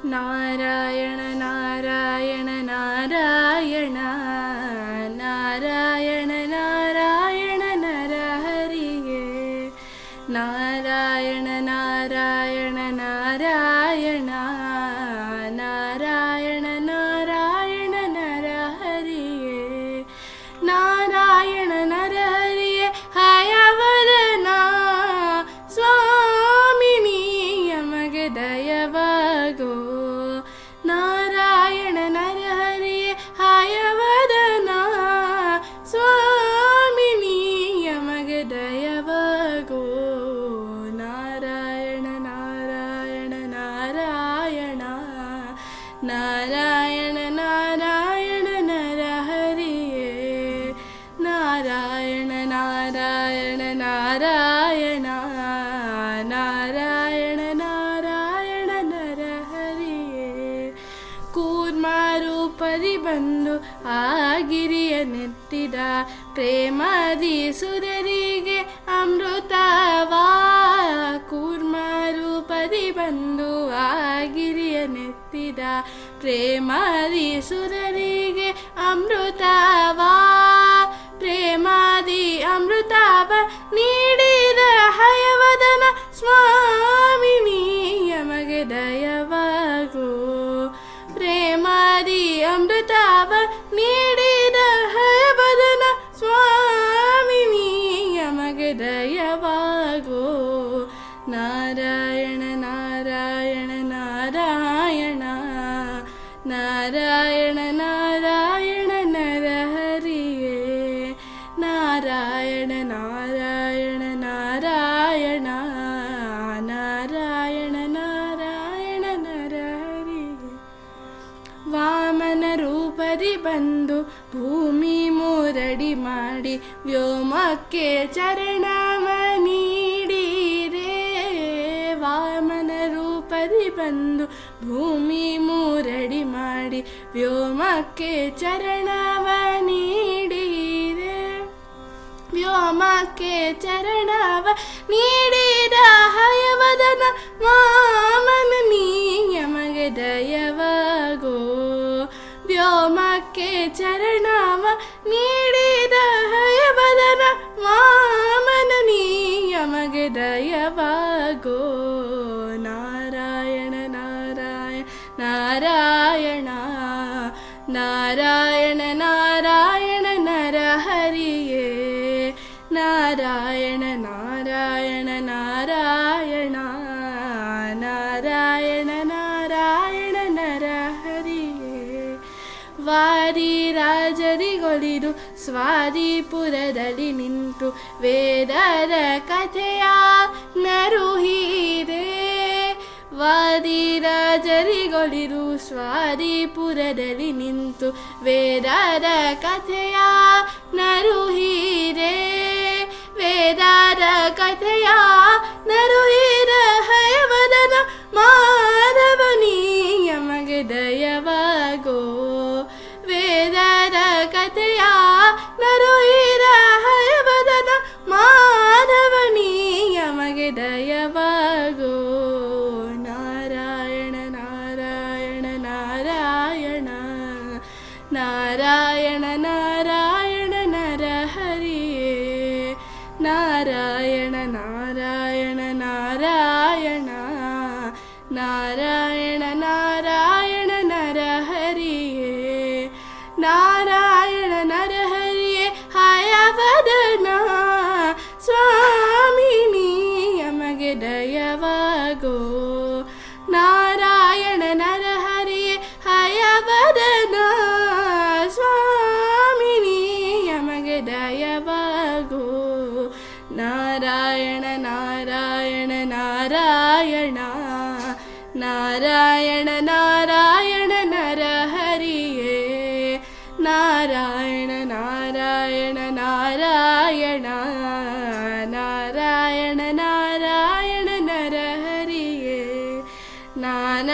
ನಾರಾಯಣ ನಾರಾಯಣ ನಾರಾಯಣ ನಾರಾಯಣ ನಾರಾಯಣ ನರಹರಿಯೇ ನಾರಾಯಣ ನಾರಾಯಣ ನಾರಾಯಣ ನಾರಾಯಣ ನಾರಾಯಣ ನರಹರಿಯೇ ನಾರಾಯಣ ನರಹರಿಯೇ ಹಯವದನ ಸ್ವಾಮಿನಿ ಯಮಗೆ ದಯವಾಗೋ ನಾರಾಯಣ ನರಹರಿಯೇ ಹಯವದನ ಸ್ವಾಮಿನಿ ಯಮಗೆ ದಯವಾಗೋ ನಾರಾಯಣ ನಾರಾಯಣ ನಾರಾಯಣ ನಾರಾಯಣ ನಾರಾಯಣ ನರಹರಿಯೇ ನಾರಾಯಣ ನಾರಾಯಣ ನಾರಾಯಣ ನಾರಾಯಣ ನಾರಾಯಣ ನರಹರಿಯೇ ಕೂರ್ಮಾರೂಪದಿ ಬಂದು ಆಗಿರಿಯ ನೆತ್ತಿದ ಪ್ರೇಮದಿ ಸುರರಿಗೆ ಅಮೃತವಾ ಕೂರ್ಮಾರೂಪದಿ ಬಂದು ಆಗಿರಿಯ ನೆತ್ತಿದ ಪ್ರೇಮದಿ ಸುರರಿಗೆ ಅಮೃತವಾ ಪ್ರೇಮಾದಿ ಅಮೃತವ ನೀಡಿದ ಹಯವದನ ಸ್ವಾಮಿನಿ ಯಮಗೆ ದಯವಾಗೋ ಪ್ರೇಮಾದಿ ಅಮೃತವ ನೀಡಿದ ಹಯವದನ ಸ್ವಾಮಿನಿ ಯಮಗೆ ದಯವಾಗೋ ನಾರಾಯಣ ನಾರಾಯಣ ನಾರಾಯಣ ನಾರಾಯಣ ನಾರಾಯಣ ನರಹರಿಯೇ ನಾರಾಯಣ ನಾರಾಯಣ ನಾರಾಯಣ ನಾರಾಯಣ ನಾರಾಯಣ ನರಹರಿಯೇ ವಾಮನ ರೂಪದಿ ಬಂದು ಭೂಮಿ ಮೂರಡಿ ಮಾಡಿ ವ್ಯೋಮಕ್ಕೆ ಚರಣವ ನೀಡಿರೆ ವಾಮನ ರೂಪದಿ ಬಂದು ಭೂಮಿ ಮೂರಡಿ ಮಾಡಿ ವ್ಯೋಮಕ್ಕೆ ಚರಣವ ನೀಡಿರೆ ವ್ಯೋಮಕ್ಕೆ ಚರಣವ ನೀಡಿದ ಹಯವದನ ವಾಮನ ನೀ ಯಮಗೆ ದಯವಾಗೋ ವ್ಯೋಮಕ್ಕೆ ಚರಣವ ನೀಡಿದ ಹಯವದನ ವಾಮನ ನೀ ಯಮಗೆ ದಯವಾಗೋ ನಾರಾಯಣ ನಾರಾಯಣ ನಾರಾಯಣ ನಾರಾಯಣ ನಾರಾಯಣ ನರಹರಿಯೇ ನಾರಾಯಣ ನಾರಾಯಣ ನಾರಾಯಣ ನಾರಾಯಣ ನಾರಾಯಣ ನರಹರಿಯೇ ವಾದಿರಾಜರಿಗೊಲಿದು ಸ್ವಾದಿಪುರದಲ್ಲಿ ನಿಂತು ವೇದದ ಕಥೆಯ ನರುಹೀರೆ ವಾದಿರಾಜರಿಗೊಲಿದು ಸ್ವಾದಿಪುರದಲ್ಲಿ ನಿಂತು ವೇದದ ಕಥೆಯ ನರುಹೀರೆ ವೇದದ ಕಥೆಯ ನರುಹೀರ ಹಯವದನ ಮಾಧವನಿ ಯಮಗೆ ದಯವಾಗೋ ವೇದದ ಕಥೆಯ ನರುಹೀರ ಹಯವದನ ಮಾಧವನಿ ಯಮಗೆ ದಯವಾಗೋ ನಾರಾಯಣ ನಾರಾಯಣ ನಾರಾಯಣ ನಾರಾಯಣ ನಾರಾಯಣ ನರಹರಿಯೇ ನಾರಾಯಣ ನಾರಾಯಣ ನಾರಾಯಣ ನಾರಾಯಣ ನಾರಾಯಣ ನರಹರಿಯೇ ನಾರಾಯಣ ನರಹರಿಯೇ ಹಯವದನ ಸ್ವಾಮಿನಿ ಯಮಗೆ ದಯವಾಗೋ ನಾರಾಯಣ ನರಹರಿಯೇ ಹಯವದನ ಸ್ವಾಮಿನಿ ಯಮಗೆ ದಯವಾಗೋ ನಾರಾಯಣ ನಾರಾಯಣ ನಾರಾಯಣ ನಾರಾಯಣ ನಾರಾಯಣ ನರಹರಿಯೇ ನಾರಾಯಣ ನಾರಾಯಣ ನಾರಾಯಣ ನಾರಾಯಣ ನಾರಾಯಣ ನರಹರಿಯೇ ನಾರಾಯಣ